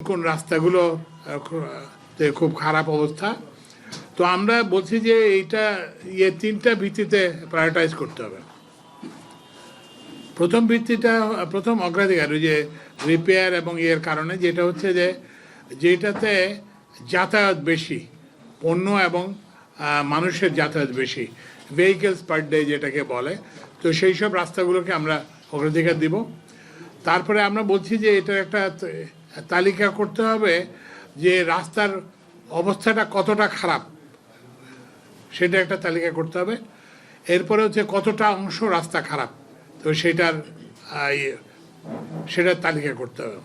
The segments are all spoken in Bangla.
কোন রাস্তাগুলো খুব খারাপ অবস্থা। তো আমরা বলছি যে এইটা তিনটা ভিত্তিতে প্রায়োরিটাইজ করতে হবে। প্রথম অগ্রাধিকার ওই যে রিপেয়ার এবং এর কারণে যেটা হচ্ছে যে যেটাতে যাতায়াত বেশি, পণ্য এবং মানুষের যাতায়াত বেশি, ভেহিকেলস পার ডে যেটাকে বলে, তো সেই সব রাস্তাগুলোকে আমরা অগ্রাধিকার দিব। তারপরে আমরা বলছি যে এটার একটা তালিকা করতে হবে যে রাস্তার অবস্থাটা কতটা খারাপ, সেটা একটা তালিকা করতে হবে। এরপরে হচ্ছে কতটা অংশ রাস্তা খারাপ, তো সেটার তালিকা করতে হবে।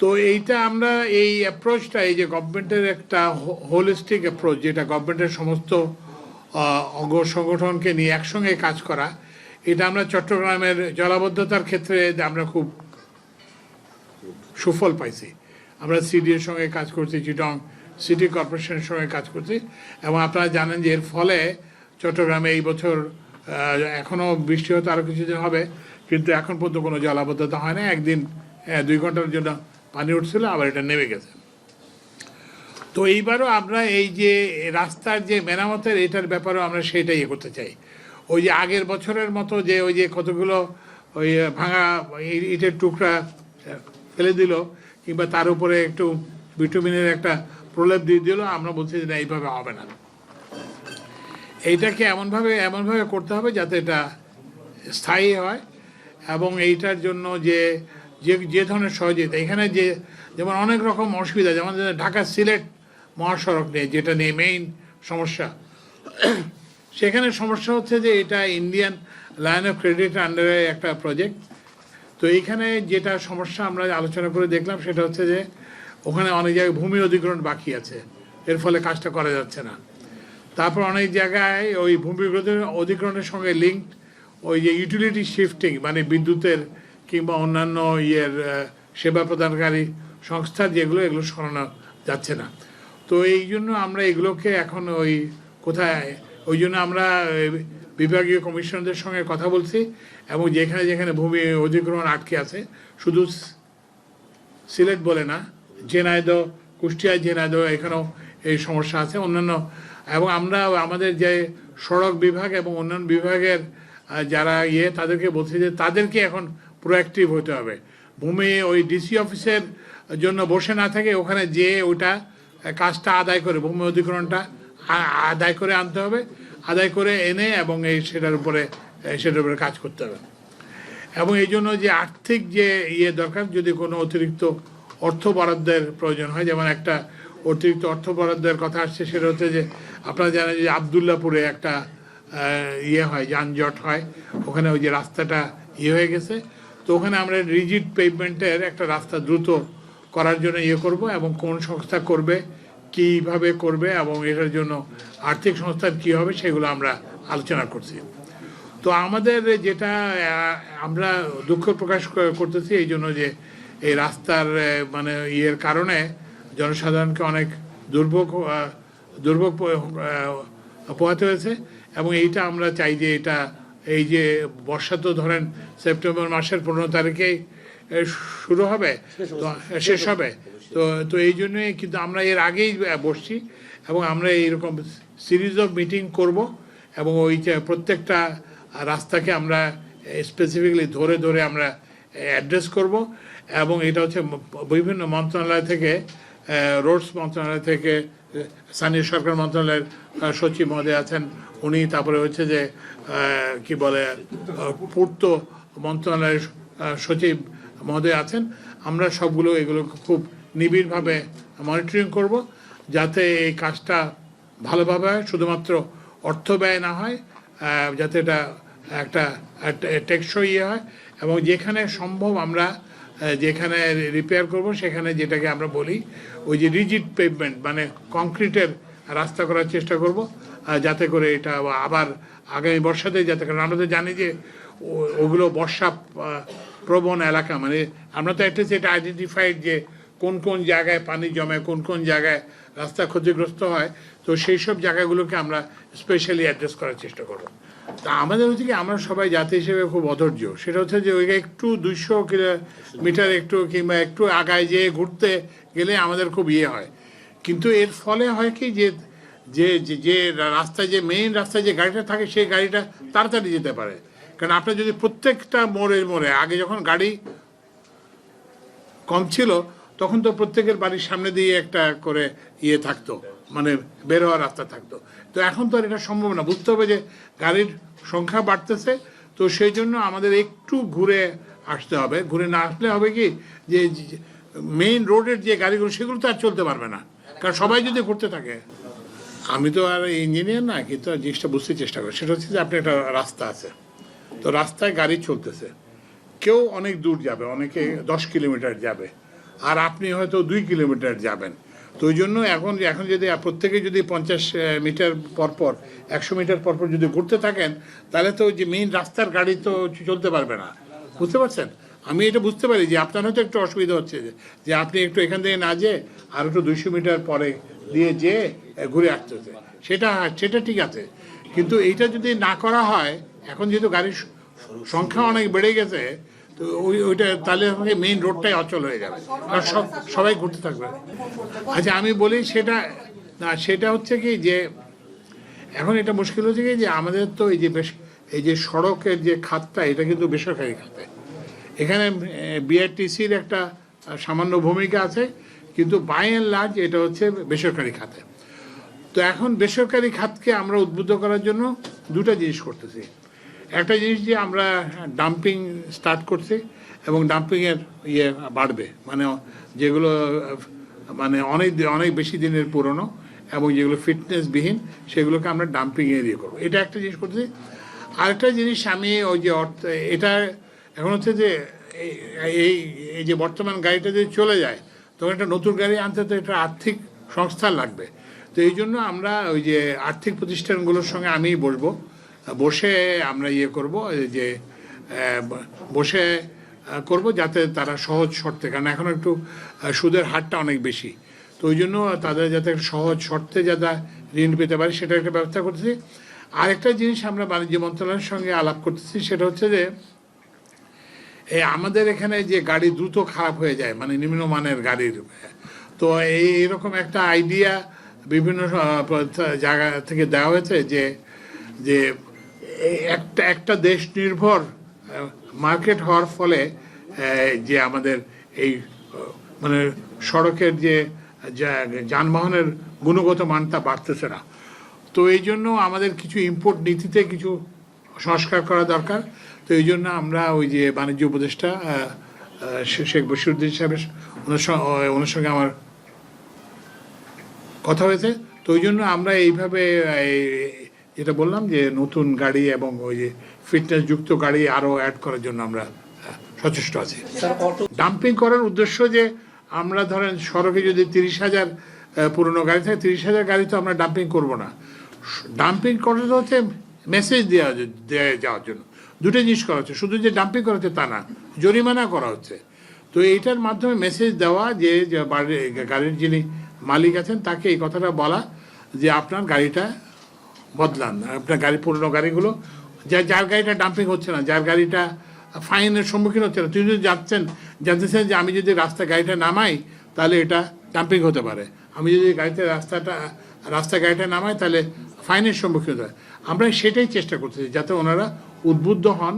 তো এইটা আমরা এই অ্যাপ্রোচটা, এই যে গভর্নমেন্টের একটা হোলিস্টিক অ্যাপ্রোচ, যেটা গভর্নমেন্টের সমস্ত অঙ্গ সংগঠনকে নিয়ে একসঙ্গে কাজ করা, এটা আমরা চট্টগ্রামের জলাবদ্ধতার ক্ষেত্রে আমরা খুব সুফল পাইছি। আমরা সিডিএর সঙ্গে কাজ করছি, চিটং সিটি কর্পোরেশনের সঙ্গে কাজ করছি, এবং আপনারা জানেন যে এর ফলে চট্টগ্রামে এই বছর এখনও বৃষ্টি হতে আরও কিছুদিন হবে, কিন্তু এখন পর্যন্ত কোনো জলাবদ্ধতা হয় না। একদিন 2 ঘন্টার জন্য পানি উঠছিল, আবার এটা নেমে গেছে। তো এইবারও আমরা এই যে রাস্তার যে মেরামতের এটার ব্যাপারেও আমরা সেটাই করতে চাই। ওই যে আগের বছরের মতো যে ওই যে কতগুলো ওই ভাঙা ইটের টুকরা ফেলে দিল, কিংবা তার উপরে একটু বিটুমিনের একটা প্রলেপ দিয়ে দিল, আমরা বলছি যে না, এইভাবে হবে না। এইটাকে এমনভাবে করতে হবে যাতে এটা স্থায়ী হয়, এবং এইটার জন্য যে ধরনের সহযোগিতা এখানে, যেমন অনেক রকম অসুবিধা, যেমন ঢাকা সিলেট মহাসড়ক নিয়ে, যেটা নিয়ে মেইন সমস্যা, সেখানে সমস্যা হচ্ছে যে এটা ইন্ডিয়ান লাইন অফ ক্রেডিট আন্ডারে একটা প্রজেক্ট। তো এইখানে যেটা সমস্যা আমরা আলোচনা করে দেখলাম, সেটা হচ্ছে যে ওখানে অনেক জায়গায় ভূমি অধিগ্রহণ বাকি আছে, এর ফলে কাজটা করা যাচ্ছে না। তারপর অনেক জায়গায় ওই ভূমি অধিগ্রহণের সঙ্গে লিঙ্কড ওই যে ইউটিলিটি শিফটিং, মানে বিদ্যুতের কিংবা অন্যান্য সেবা প্রদানকারী সংস্থার এগুলো সরানো যাচ্ছে না। তো এই জন্য আমরা এগুলোকে এখন ওই জন্য আমরা বিভাগীয় কমিশনারদের সঙ্গে কথা বলছি, এবং যেখানে ভূমি অধিগ্রহণ আটকে আছে, শুধু সিলেট বলে না, ঝিনাইদহ, কুষ্টিয়া, ঝিনাইদহ, এখানেও এই সমস্যা আছে অন্যান্য। এবং আমরা আমাদের যে সড়ক বিভাগ এবং অন্যান্য বিভাগের যারা তাদেরকে বলছি যে তাদেরকে এখন প্রোঅ্যাক্টিভ হতে হবে। ভূমি ওই ডিসি অফিসের জন্য বসে না থাকে, ওখানে যে ওইটা কাজটা আদায় করে, ভূমি অধিগ্রহণটা আদায় করে আনতে হবে, আদায় করে এনে এবং সেটার উপরে কাজ করতে হবে। এবং এই জন্য যে আর্থিক যে দরকার, যদি কোনো অতিরিক্ত অর্থ বরাদ্দের প্রয়োজন হয়, যেমন একটা অতিরিক্ত অর্থ বরাদ্দের কথা আসছে, সেটা হচ্ছে যে আপনারা জানেন যে আবদুল্লাপুরে একটা হয়, যানজট হয়, ওখানে ওই যে রাস্তাটা হয়ে গেছে। তো ওখানে আমরা রিজিড পেভমেন্টের একটা রাস্তা দ্রুত করার জন্য করব, এবং কোন সংস্থা করবে, কীভাবে করবে, এবং এটার জন্য আর্থিক সংস্থার কী হবে, সেগুলো আমরা আলোচনা করছি। তো আমাদের যেটা আমরা দুঃখ প্রকাশ করতেছি এই জন্য যে এই রাস্তার মানে কারণে জনসাধারণকে অনেক দুর্ভোগ পোহাতে হয়েছে, এবং এইটা আমরা চাই যে এই যে বর্ষা তো ধরেন সেপ্টেম্বর মাসের 15 তারিখেই শুরু হবে, শেষ হবে। তো এই জন্যই কিন্তু আমরা এর আগেই বসছি, এবং আমরা এইরকম সিরিজ অফ মিটিং করব, এবং ওই প্রত্যেকটা রাস্তাকে আমরা স্পেসিফিকলি ধরে আমরা অ্যাড্রেস করব। এবং এটা হচ্ছে বিভিন্ন মন্ত্রণালয় থেকে, রোডস মন্ত্রণালয় থেকে, স্থানীয় সরকার মন্ত্রণালয়ের সচিব মহোদয় আছেন উনি, তারপরে হচ্ছে যে কি বলে পূর্ত মন্ত্রণালয়ের সচিব মহোদয় আছেন। আমরা এগুলো খুব নিবিড়ভাবে মনিটরিং করব, যাতে এই কাজটা ভালোভাবে হয়, শুধুমাত্র অর্থ ব্যয় না হয়, যাতে এটা একটা টেকসই হয়, এবং যেখানে সম্ভব আমরা যেখানে রিপেয়ার করব, সেখানে যেটাকে আমরা বলি ওই যে রিজিড পেভমেন্ট, মানে কংক্রিটের রাস্তা করার চেষ্টা করব, যাতে করে এটা আবার আগামী বর্ষাতে কারণ আমরা তো জানি যে ওগুলো বর্ষা প্রবণ এলাকা, মানে আমরা তো একটা সেটা আইডেন্টিফাইড যে কোন জায়গায় পানি জমে, কোন জায়গায় রাস্তা ক্ষতিগ্রস্ত হয়। তো সেই সব জায়গাগুলোকে আমরা স্পেশালি অ্যাড্রেস করার চেষ্টা করব। তা আমাদের হচ্ছে কি আমরা সবাই জাতি হিসেবে খুব অধৈর্য, সেটা হচ্ছে যে ওই একটু 200 কিলোমিটার একটু কিংবা একটু আগায় যেয়ে ঘুরতে গেলে আমাদের খুব ইয়ে হয়। কিন্তু এর ফলে হয় কি যে যে যে রাস্তায় যে মেইন রাস্তায় যে গাড়িটা থাকে সেই গাড়িটা তাড়াতাড়ি যেতে পারে। কারণ আপনার যদি প্রত্যেকটা মোড়ে মোড়ে, আগে যখন গাড়ি কম ছিল তখন তো প্রত্যেকের বাড়ির সামনে দিয়ে একটা করে ইয়ে থাকতো, মানে বের হওয়ার রাস্তা থাকতো। তো এখন তো আর এটা সম্ভব না, বুঝতে হবে যে গাড়ির সংখ্যা বাড়তেছে, তো সেই জন্য আমাদের একটু ঘুরে আসতে হবে। ঘুরে না আসলে হবে কি যে মেইন রোডের যে গাড়িগুলো সেগুলো তো আর চলতে পারবে না, কারণ সবাই যদি ঘুরতে থাকে। আমি তো আর ইঞ্জিনিয়ার না, কিন্তু জিনিসটা বুঝতে চেষ্টা করি। সেটা হচ্ছে যে আপনার একটা রাস্তা আছে, তো রাস্তায় গাড়ি চলতেছে, কেউ অনেক দূর যাবে, অনেকে 10 কিলোমিটার যাবে, আর আপনি হয়তো 2 কিলোমিটার যাবেন। তো ওই জন্য এখন যদি প্রত্যেকে যদি 50 মিটার পরপর 100 মিটার পরপর যদি ঘুরতে থাকেন, তাহলে তো যে মেইন রাস্তার গাড়ি তো চলতে পারবে না, বুঝতে পারছেন? আমি এটা বুঝতে পারি যে আপনার হয়তো একটু অসুবিধা হচ্ছে, যে আপনি একটু এখান থেকে না যেয়ে আর একটু 200 মিটার পরে দিয়ে যেয়ে ঘুরে আসতে হচ্ছে, সেটা ঠিক আছে। কিন্তু এইটা যদি না করা হয়, এখন যেহেতু গাড়ির সংখ্যা অনেক বেড়ে গেছে, তো ওইটা তাহলে মেইন রোডটাই অচল হয়ে যাবে, কারণ সবাই ঘুরতে থাকবে। আচ্ছা আমি বলি সেটা হচ্ছে কি যে এখন এটা মুশকিল হচ্ছে কি যে আমাদের তো এই যে সড়কের যে খাতটা, এটা কিন্তু বেসরকারি খাতে। এখানে বিআরটিসির একটা সামান্য ভূমিকা আছে, কিন্তু বাই অ্যান্ড লার্জ এটা হচ্ছে বেসরকারি খাতে। তো এখন বেসরকারি খাতকে আমরা উদ্বুদ্ধ করার জন্য দুটা জিনিস করতেছি। একটা জিনিস যে আমরা ডাম্পিং স্টার্ট করছি, এবং ডাম্পিংয়ের ইয়ে বাড়বে, মানে যেগুলো মানে অনেক বেশি দিনের পুরনো এবং যেগুলো ফিটনেসবিহীন সেগুলোকে আমরা ডাম্পিংয়ে ইয়ে করবো, এটা একটা জিনিস করতেছি। আরেকটা জিনিস আমি ওই যে এটা এখন হচ্ছে যে এই যে বর্তমান গাড়িটা যদি চলে যায়, তখন একটা নতুন গাড়ি আনতে তো একটা আর্থিক সংস্থা লাগবে। তো এই জন্য আমরা ওই যে আর্থিক প্রতিষ্ঠানগুলোর সঙ্গে আমি বসে আমরা ইয়ে করব, যে বসে করব যাতে তারা সহজ শর্তে, কারণ এখন একটু সুদের হারটা অনেক বেশি, তো ওই জন্য তাদের যাতে সহজ শর্তে যাতে ঋণ পেতে পারে সেটা একটা ব্যবস্থা করতেছি। আরেকটা জিনিস আমরা বাণিজ্য মন্ত্রণালয়ের সঙ্গে আলাপ করতেছি, সেটা হচ্ছে যে আমাদের এখানে যে গাড়ি দ্রুত খারাপ হয়ে যায়, মানে নিম্নমানের গাড়ির, তো এইরকম একটা আইডিয়া বিভিন্ন জায়গা থেকে দেওয়া হয়েছে যে একটা দেশ নির্ভর মার্কেট হওয়ার ফলে যে আমাদের এই মানে সড়কের যে যানবাহনের গুণগত মানটা বাড়তেছে না। তো এই জন্য আমাদের কিছু ইম্পোর্ট নীতিতে কিছু সংস্কার করা দরকার। তো এই জন্য আমরা ওই যে বাণিজ্য উপদেষ্টা শেখ বশিরউদ্দিন সাহেবের ওনার সঙ্গে আমার কথা হয়েছে। তো ওই জন্য আমরা এইভাবে যেটা বললাম যে নতুন গাড়ি এবং ওই যে ফিটনেসযুক্ত গাড়ি আরও অ্যাড করার জন্য আমরা সচেষ্ট আছি। ডাম্পিং করার উদ্দেশ্য যে আমরা ধরেন সড়কে যদি 30,000 পুরনো গাড়ি থাকে, 30,000 গাড়ি তো আমরা ডাম্পিং করব না। ডাম্পিং করাটা হচ্ছে মেসেজ দেওয়া যাওয়ার জন্য দুটো জিনিস করা হচ্ছে, শুধু যে ডাম্পিং করা হচ্ছে তা না, জরিমানা করা হচ্ছে। তো এইটার মাধ্যমে মেসেজ দেওয়া যে গাড়ির যিনি মালিক আছেন তাকে এই কথাটা বলা যে আপনার গাড়িটা বদলান, আপনার পুরনো গাড়িগুলো যার গাড়িটা ডাম্পিং হচ্ছে না, যার গাড়িটা ফাইনের সম্মুখীন হচ্ছে না, তিনি যদি জানতেছেন যে আমি যদি রাস্তায় গাড়িটা নামাই তাহলে এটা ডাম্পিং হতে পারে, আমি যদি রাস্তায় গাড়িটা নামাই তাহলে ফাইনের সম্মুখীন হতে পারে। আমরা সেটাই চেষ্টা করতেছি যাতে ওনারা উদ্বুদ্ধ হন,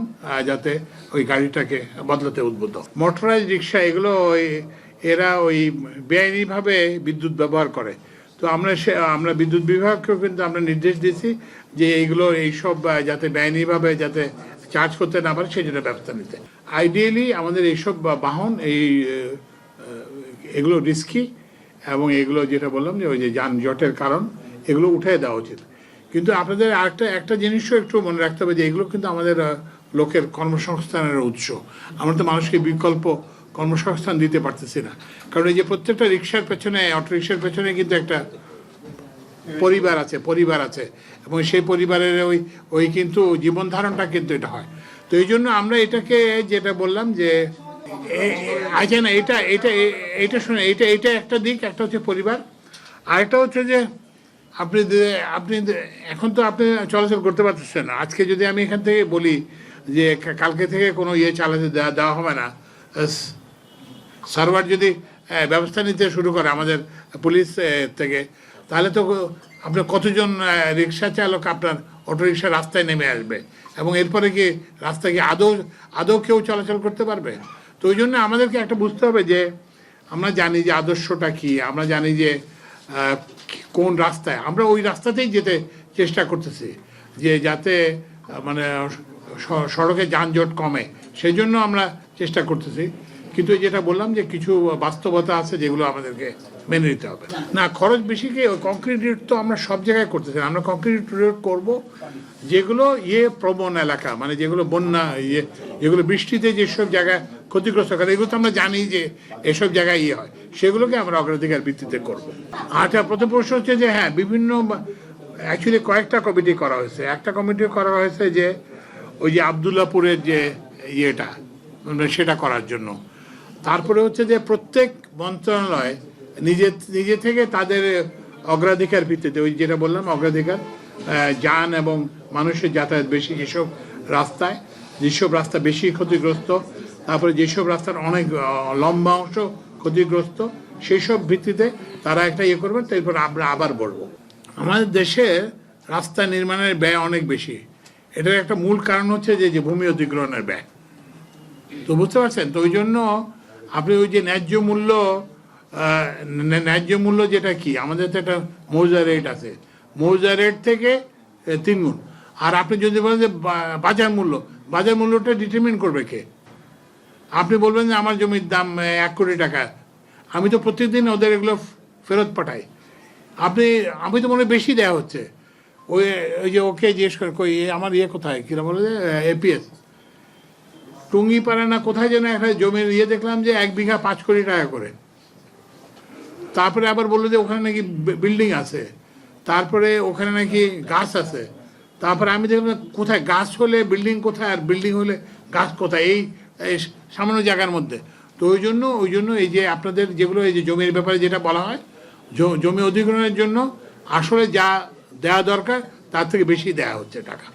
যাতে ওই গাড়িটাকে বদলাতে উদ্বুদ্ধ। মোটরাইজ রিক্সা এগুলো এরা ওই বেআইনিভাবে বিদ্যুৎ ব্যবহার করে। তো আমরা বিদ্যুৎ বিভাগকেও কিন্তু আমরা নির্দেশ দিয়েছি যে এইসব যাতে বেআইনিভাবে যাতে চার্জ করতে না পারে সেই জন্য ব্যবস্থা নিতে। আইডিয়ালি আমাদের এইসব বাহন এগুলো রিস্কি, এবং এগুলো যেটা বললাম যে ওই যে যানজটের কারণ, এগুলো উঠে দেওয়া উচিত। কিন্তু আপনাদের একটা জিনিসও একটু মনে রাখতে হবে যে এগুলো কিন্তু আমাদের লোকের কর্মসংস্থানের উৎস। আমরা তো মানুষকে বিকল্প কর্মসংস্থান দিতে পারতেছি না, কারণ এই যে প্রত্যেকটা রিক্সার পেছনে, অটো রিক্সার পেছনে কিন্তু একটা পরিবার আছে এবং সেই পরিবারের ওই কিন্তু জীবন ধারণটা কিন্তু এটা হয়। তো এই জন্য আমরা এটাকে যেটা বললাম যে আচ্ছা না, এটা শুনে এটা একটা দিক, একটা হচ্ছে পরিবার, আরেকটা হচ্ছে যে আপনি এখন তো আপনি চলাচল করতে পারতেছেন না। আজকে যদি আমি এখান থেকে বলি যে কালকে থেকে কোনো ইয়ে চালাতে দেওয়া হবে না, সার্ভার যদি ব্যবস্থা নিতে শুরু করে আমাদের পুলিশ থেকে, তাহলে তো আপনার কতজন রিক্সা চালক আপনার অটোরিক্সা রাস্তায় নেমে আসবে, এবং এরপরে কি রাস্তায় কি আদৌ কেউ চলাচল করতে পারবে? তো ওই জন্য আমাদেরকে একটা বুঝতে হবে যে আমরা জানি যে আদর্শটা কি, আমরা জানি যে কোন রাস্তায়, আমরা ওই রাস্তাতেই যেতে চেষ্টা করতেছি যে যাতে মানে সড়কে যানজট কমে, সেই জন্য আমরা চেষ্টা করতেছি। কিন্তু যেটা বললাম যে কিছু বাস্তবতা আছে যেগুলো আমাদেরকে মেনে নিতে হবে। না, খরচ বেশি কি, ওই কংক্রিট রোড তো আমরা সব জায়গায় করতেছি। আমরা কংক্রিট রোড করব যেগুলো প্রবণ এলাকা, মানে যেগুলো বন্যা যেগুলো বৃষ্টিতে যেসব জায়গায় ক্ষতিগ্রস্ত করে, এগুলো তো আমরা জানি যে এসব জায়গায় হয়, সেগুলোকে আমরা অগ্রাধিকার ভিত্তিতে করব। আচ্ছা, প্রথম প্রশ্ন হচ্ছে যে হ্যাঁ, বিভিন্ন অ্যাকচুয়ালি কয়েকটা কমিটি করা হয়েছে। একটা কমিটি করা হয়েছে যে ওই যে আবদুল্লাপুরের যে সেটা করার জন্য। তারপরে হচ্ছে যে প্রত্যেক মন্ত্রণালয় নিজে থেকে তাদের অগ্রাধিকার ভিত্তিতে, ওই যেটা বললাম অগ্রাধিকার, যান এবং মানুষের যাতায়াত বেশি যেসব রাস্তা বেশি ক্ষতিগ্রস্ত, তারপরে যেসব রাস্তার অনেক লম্বা অংশ ক্ষতিগ্রস্ত, সেই সব ভিত্তিতে তারা একটা করবেন। তারপর আমরা আবার বলবো, আমাদের দেশে রাস্তা নির্মাণের ব্যয় অনেক বেশি। এটার একটা মূল কারণ হচ্ছে যে ভূমি অধিগ্রহণের ব্যয়। তো বুঝতে পারছেন? তো ওই জন্য আপনি ওই যে ন্যায্য মূল্য যেটা কি, আমাদের তো একটা মৌজা রেট আছে, মৌজা রেট থেকে 3 গুণ। আর আপনি যদি বলেন যে বাজার মূল্যটা ডিটারমিন করবে কে? আপনি বলবেন যে আমার জমির দাম 1 কোটি টাকা, আমি তো প্রত্যেকদিন ওদের এগুলো ফেরত পাঠাই। আমি তো মনে হয় বেশি দেওয়া হচ্ছে। ওই যে ওকে জিজ্ঞেস করে কই আমার কোথায়, কিরা বলে যে এপিএস টুঙ্গিপাড়া না কোথায় যেন একটা জমির দেখলাম যে 1 বিঘা 5 কোটি টাকা করে। তারপরে আবার বললো যে ওখানে নাকি বিল্ডিং আছে, তারপরে ওখানে নাকি গাছ আছে। তারপরে আমি দেখলাম কোথায় গাছ হলে বিল্ডিং কোথায়, আর বিল্ডিং হলে গাছ কোথায়, এই সামান্য জায়গার মধ্যে। তো ওই জন্য এই যে আপনাদের যেগুলো এই যে জমির ব্যাপারে যেটা বলা হয়, জমি অধিগ্রহণের জন্য আসলে যা দেওয়া দরকার তার থেকে বেশি দেওয়া হচ্ছে টাকা।